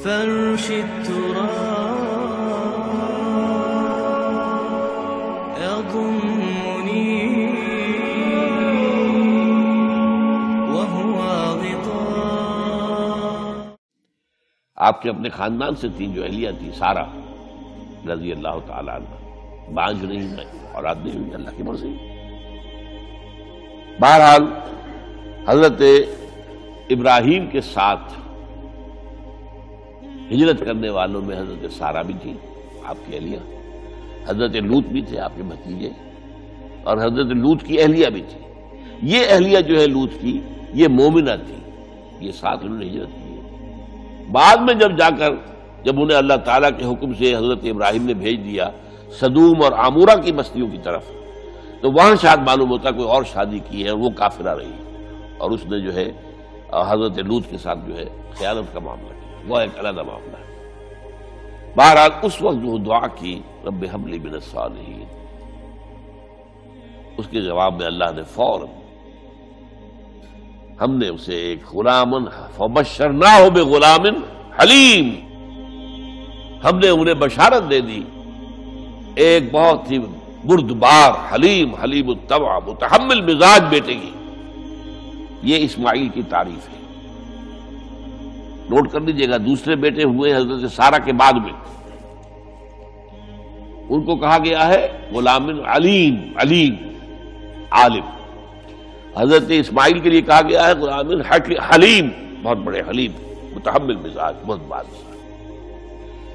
فرش التراب يضمني وهو غطاء. آپ کے اپنے خاندان سے تھی جو اہلیہ تھی سارہ رضی اللہ تعالیٰ عنہ، بانجھ نہیں ہے، اولاد نہیں ہوئی، اللہ کی مرضی. بہرحال حضرت ابراہیم کے ساتھ ہجرت کرنے والوں میں حضرت سارہ بھی تھی آپ کی اہلیہ، حضرت لوط بھی تھے آپ کے بھتیجے، اور حضرت لوط کی اہلیہ بھی تھی. یہ اہلیہ جو ہے لوط کی یہ مومنہ تھی، یہ ساتھ انہوں نے ہجرت کی. بعد میں جب انہیں اللہ تعالیٰ کے حکم سے حضرت ابراہیم نے بھیج دیا سدوم اور عامورہ کی بستیوں کی طرف، تو وہاں شاید معلوم ہوتا کوئی اور شادی کی ہے، وہ کافرہ رہی اور اس نے جو ہے حضرت لوط کے ساتھ جو ہے خیانت کا معاملہ کیا، وہ ایک علیحدہ معاملہ ہے. بہرحال اس وقت جو دعا کی رب ہب لی من الصالحین، اس کے جواب میں اللہ نے فوراً ہم نے اسے ایک غلام فبشرناہ بغلام حلیم، ہم نے انہیں بشارت دے دی ایک بہت ہی بردبار حلیم الطبع متحمل مزاج بیٹے کی. یہ اسماعیل کی تعریف ہے، نوٹ کر لیجیے گا. دوسرے بیٹے ہوئے حضرت سارہ کے بعد میں، ان کو کہا گیا ہے غلام علیم عالم. حضرت اسماعیل کے لیے کہا گیا ہے غلام حلیم، بہت بڑے حلیم، متحمل مزاج، بہت بادشاہ.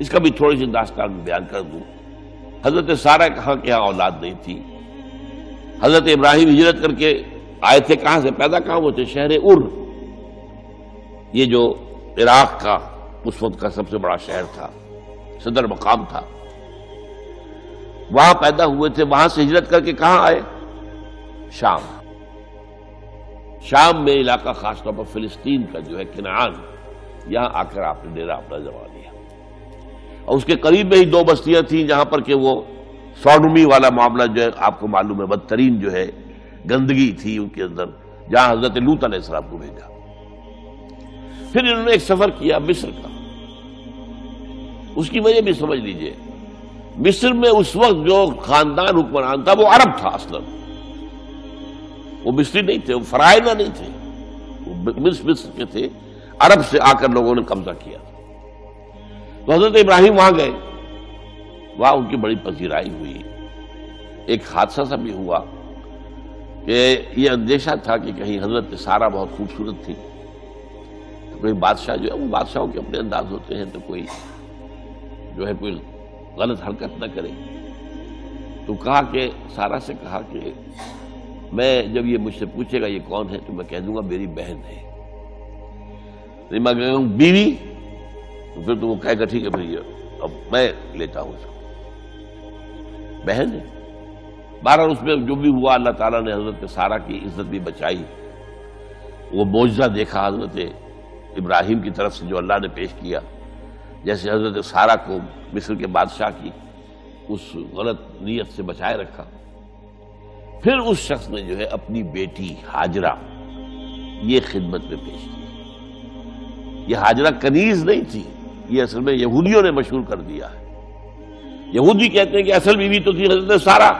اس کا بھی تھوڑی سی داستان بیان کر دوں. حضرت سارہ کہاں کہ یہاں اولاد نہیں تھی. حضرت ابراہیم ہجرت کر کے آئے تھے، کہاں سے پیدا کہاں ہوئے تھے؟ شہر یہ جو عراق کا اس وقت کا سب سے بڑا شہر تھا، صدر مقام تھا، وہاں پیدا ہوئے تھے. وہاں سے ہجرت کر کے کہاں آئے؟ شام میں علاقہ، خاص طور پر فلسطین کا جو ہے کنعان، یہاں آ کر آپ نے ڈیرا اپنا جما لیا. اور اس کے قریب میں ہی دو بستیاں تھیں جہاں پر کہ وہ سوڈومی والا معاملہ جو ہے آپ کو معلوم ہے، بدترین جو ہے گندگی تھی ان کے اندر، جہاں حضرت لوط علیہ السلام کو بھیجا. پھر انہوں نے ایک سفر کیا مصر کا. اس کی وجہ بھی سمجھ لیجئے، مصر میں اس وقت جو خاندان حکمران تھا وہ عرب تھا اصلا، وہ مصری نہیں تھے، وہ فرائضہ نہیں تھے، وہ مصر کے تھے. عرب سے آ کر لوگوں نے قبضہ کیا. تو حضرت ابراہیم وہاں گئے، وہاں ان کی بڑی پذیرائی ہوئی. ایک حادثہ سا بھی ہوا کہ یہ اندیشہ تھا کہ کہیں حضرت سارہ بہت خوبصورت تھی، تو کوئی بادشاہ جو ہے، وہ بادشاہوں کے اپنے انداز ہوتے ہیں، تو کوئی جو ہے کوئی غلط حرکت نہ کرے. تو کہا کہ سارہ سے کہا کہ میں جب یہ مجھ سے پوچھے گا یہ کون ہے تو میں کہہ دوں گا میری بہن ہے. نہیں میں کہوں بیوی تو پھر تو وہ کہے گا ٹھیک ہے بھائی اب میں لیتا ہوں اس کو، بہن ہے. بہرحال اس میں جو بھی ہوا اللہ تعالیٰ نے حضرت سارہ کی عزت بھی بچائی. وہ معجزہ دیکھا حضرت ابراہیم کی طرف سے جو اللہ نے پیش کیا، جیسے حضرت سارہ کو مصر کے بادشاہ کی اس غلط نیت سے بچائے رکھا. پھر اس شخص نے جو ہے اپنی بیٹی ہاجرہ یہ خدمت میں پیش کی. یہ ہاجرہ کنیز نہیں تھی، یہ اصل میں یہودیوں نے مشہور کر دیا ہے. یہودی کہتے ہیں کہ اصل بیوی تو تھی حضرت سارہ،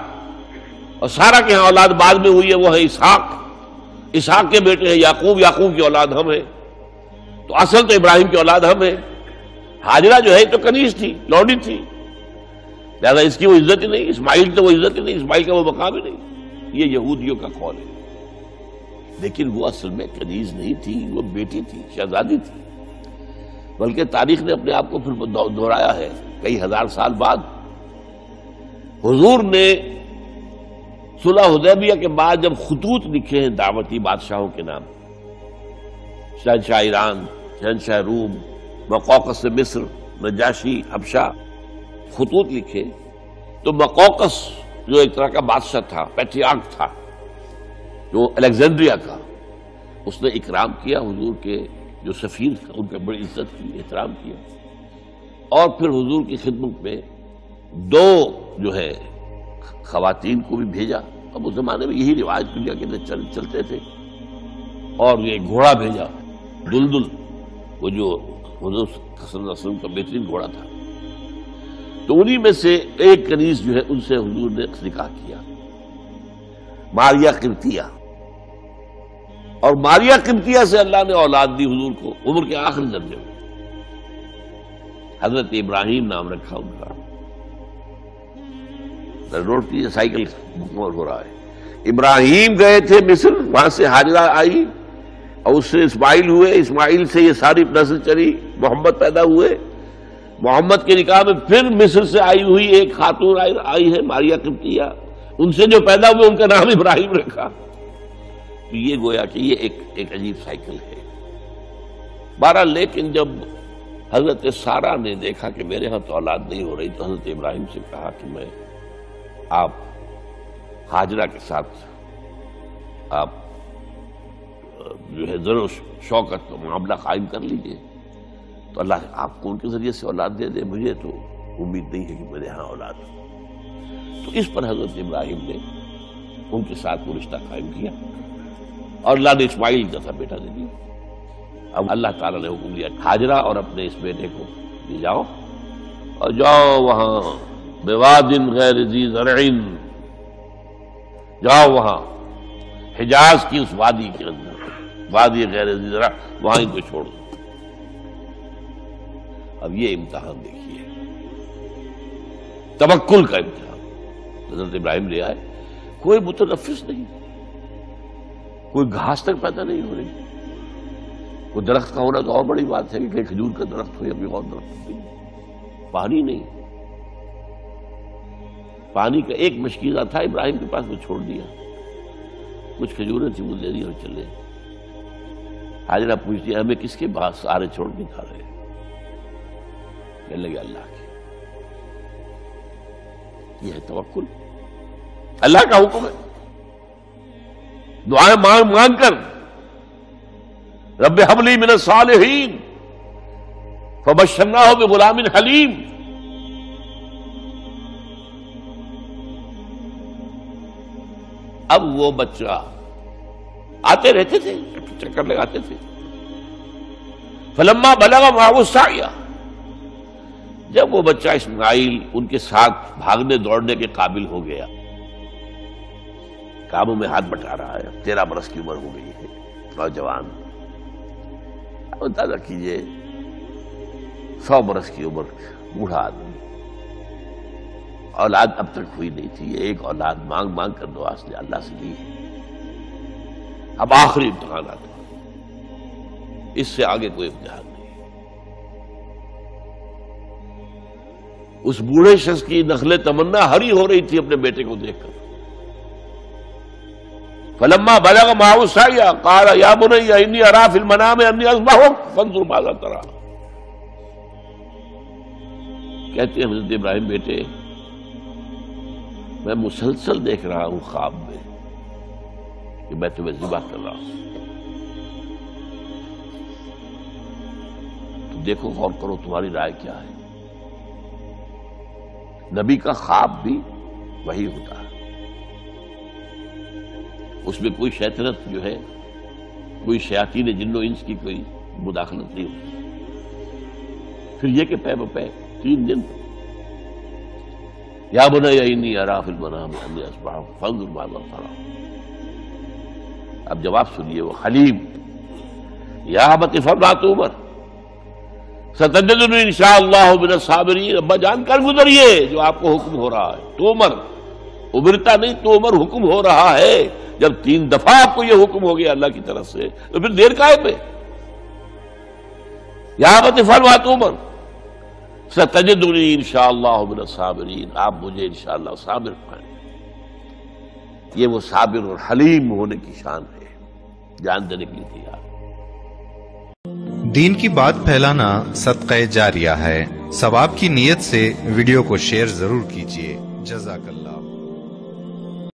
اور سارہ کے ہاں اولاد بعد میں ہوئی ہے، وہ ہے اسحاق کے بیٹے ہیں یعقوب کی اولاد ہم ہیں. تو اصل تو ابراہیم کی اولاد ہم ہیں. ہاجرہ جو ہے تو کنیز تھی، لوڈی تھی، لہذا اس کی وہ عزت ہی نہیں. اسماعیل تو وہ عزت ہی نہیں، اسماعیل کا وہ مقام ہی نہیں. یہ یہودیوں کا قول ہے. لیکن وہ اصل میں کنیز نہیں تھی، وہ بیٹی تھی، شہزادی تھی. بلکہ تاریخ نے اپنے آپ کو پھر دہرایا ہے کئی ہزار سال بعد. حضور نے صلح حدیبیہ کے بعد جب خطوط لکھے ہیں دعوتی بادشاہوں کے نام، شہنشاہ ایران، شہنشاہ روم، مقوقس مصر، نجاشی حبشہ، خطوط لکھے، تو مقوقس جو ایک طرح کا بادشاہ تھا، پیٹریارک تھا، جو الیگزینڈریا کا، اس نے اکرام کیا حضور کے جو سفیر تھا، ان کا بڑی عزت کی، احترام کیا. اور پھر حضور کی خدمت میں دو جو ہے خواتین کو بھی بھیجا. اب اس زمانے میں یہی رواج دنیا کے اندر چلتے تھے. اور یہ گھوڑا بھیجا، دلدل، وہ جو حضور صلی اللہ علیہ وسلم کا بہترین گھوڑا تھا. تو انہی میں سے ایک کنیز جو ہے ان سے حضور نے نکاح کیا، ماریہ قبطیہ. اور ماریہ قبطیہ سے اللہ نے اولاد دی حضور کو عمر کے آخری درجے میں. حضرت ابراہیم نام رکھا ان کا. روڈ کی سائیکل ہو رہا ہے. ابراہیم گئے تھے مصر، وہاں سے ہاجرہ آئی اور اس سے اسماعیل ہوئے، اسماعیل سے یہ ساری نسل چلی، محمد پیدا ہوئے. محمد کے نکاح میں پھر مصر سے آئی ہوئی ایک خاتون آئی ہے ماریہ قبطیہ، ان سے جو پیدا ہوئے ان کا نام ابراہیم رکھا. تو یہ گویا کہ یہ ایک عجیب سائیکل ہے. بہرحال لیکن جب حضرت سارہ نے دیکھا کہ میرے ہاں تو اولاد نہیں ہو رہی، تو حضرت ابراہیم سے کہا کہ میں آپ ہاجرہ کے ساتھ آپ جو ہے ذر و شوقت کا معاملہ قائم کر لیجئے، تو اللہ آپ کو ان کے ذریعے سے اولاد دے دے. مجھے تو امید نہیں ہے کہ میرے ہاں اولاد ہو. تو اس پر حضرت ابراہیم نے ان کے ساتھ وہ رشتہ قائم کیا اور اللہ نے اسماعیل جیسا بیٹا دے دیا. اب اللہ تعالیٰ نے حکم دیا ہاجرہ اور اپنے اس بیٹے کو لے جاؤ اور جاؤ وہاں بواد غیر ذی زرع، جاؤ وہاں حجاز کی اس وادی کے اندر، وادی غیر ذی زرع، وہاں ان کو چھوڑ دو. اب یہ امتحان دیکھیے، توکل کا امتحان. حضرت ابراہیم لے آئے، کوئی متنفس نہیں، کوئی گھاس تک پیدا نہیں ہو رہی. کوئی درخت کا ہونا تو اور بڑی بات ہے کہ کہیں کھجور کا درخت ہو یا کوئی اور درخت نہیں. پانی نہیں، پانی کا ایک مشکیزہ تھا ابراہیم کے پاس، وہ چھوڑ دیا. کچھ کھجوریں تھی وہ دے دی اور چلے. ہاجرہ پوچھتی ہے ہمیں کس کے بعد سارے چھوڑ کے کھا رہے ہیں؟ کہنے لگے اللہ کے. یہ ہے توکل، اللہ کا حکم ہے. دعائیں مانگ مانگ کر رب ہب لی من الصالحین فبشرناہ بغلام حلیم. اب وہ بچہ آتے رہتے تھے، چکر لگاتے تھے. فلما بلغ معه السعی، جب وہ بچہ اسماعیل ان کے ساتھ بھاگنے دوڑنے کے قابل ہو گیا، کاموں میں ہاتھ بٹا رہا ہے، 13 برس کی عمر ہو گئی ہے، نوجوان. اب اندازہ کیجئے 100 برس کی عمر، بوڑھا آدمی، اولاد اب تک ہوئی نہیں تھی. ایک اولاد مانگ مانگ کر دعا سے اللہ سے لی ہے. اب آخری امتحان آتا ہے، اس سے آگے کوئی امتحان نہیں. اس بوڑھے شخص کی نخل تمنا ہری ہو رہی تھی اپنے بیٹے کو دیکھ کر. فلما بلغ معه السعی قال یا بنی انی اری فی المنام انی اذبحک فانظر ماذا تری. کہتے ہیں حضرت ابراہیم بیٹے میں مسلسل دیکھ رہا ہوں خواب میں کہ میں تمہیں ذبح کر رہا ہوں. تو دیکھو غور کرو تمہاری رائے کیا ہے. نبی کا خواب بھی وہی ہوتا ہے، اس میں کوئی شیطنت جو ہے، کوئی شیاطین جن و انس کی کوئی مداخلت نہیں ہوتی. پھر یہ کہ پے بپے 3 دن یا بنی انی اری فی المنام انی اذبحک فانظر ماذا تری. اب جواب سنیے وہ حلیم. یا ابت افعل ما تؤمر ستجدنی انشاءاللہ من الصابرین. ابا جان کر گزریے جو آپ کو حکم ہو رہا ہے. تومر ابرتا نہیں، تومر حکم ہو رہا ہے. جب 3 دفعہ آپ کو یہ حکم ہو گیا اللہ کی طرف سے تو پھر دیر کاہے پہ. یا ابت افعل ما تؤمر ستجدنی انشاءاللہ من الصابرین. آپ مجھے انشاءاللہ صابر پائیں. یہ وہ صابر اور حلیم ہونے کی شان ہے، جان دینے کے لیے تیار. دین کی بات پھیلانا صدقہ جاریہ ہے. ثواب کی نیت سے ویڈیو کو شیئر ضرور کیجیے. جزاک اللہ.